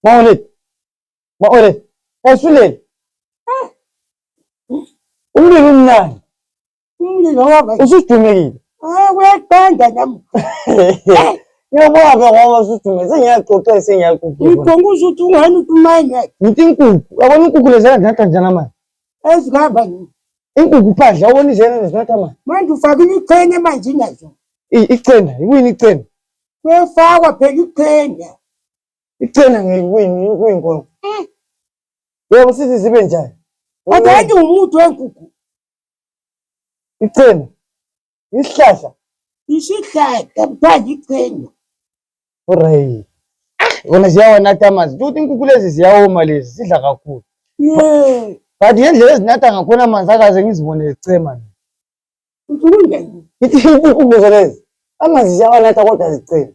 Mawulet. Asulele. Umlilo mnandi. Umlilo waba. Usujumekile. Uyaqanda nami. Ngiyabona ngoba usujumekile. Sengiyaxoxa sengiyakukhuluma. Ngiphonguza ukuthi ungani utumanye. Ngithi inkukhu. Yabona inkukhu lezi zinatha njani amanzi? Ezigaba ni. Inkukhu phandle yabona izena zinatha amanzi. Manje ufakile ichene emanzini nazo. Ichena, yini ichena? Kuyafakwa phela ichene. Ichena ngiyini kuyinkonzo. Yebo sithi zibe njani? Akanye umuntu wenkukhu. Ichena. Isihlahla. Isihlahla phandle ichene. Alright. Wona ziyawanatha amanzi. Ukuthi inkukhu lezi ziyawoma lezi sidla kakhulu. But yendlela ezinatha ngakhona amanzi akaze ngizibone zichema. Uthuleni. Ithi inkukhu lezi amanzi ziyawanatha kodwa zichema.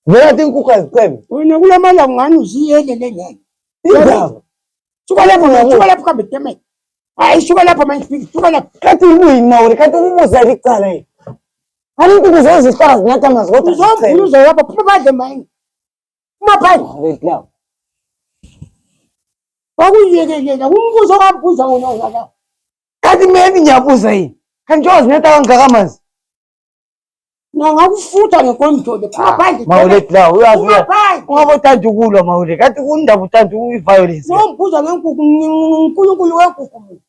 Vela inkukhu azicheme. Wena kulamala ngani uziyelele ngani? Indaba. Suka lapho kambe teme. Hayi suka lapho manje suka lapho. Kathi uyini Mawule kathi umuza licala yini? Hani inkukhu lezi zihlala zinatha amanzi kodwa zichema. Uzobuluza lapha phuma badle manje. Uma phandle. Lapho. Wakuyekelela umbuzo kambuza wona la. Kathi mina ngiyabuza yini? Kanti zinatha kangaka amanzi? Ngakufutha ngekontrol phuma phandle. Mawule la uyazi. Ungabe uthanda ukulwa Mawule. Kathi kundaba uthanda uyiviolence. Nombuza ngenkukhu uNkulunkulu wenkukhu.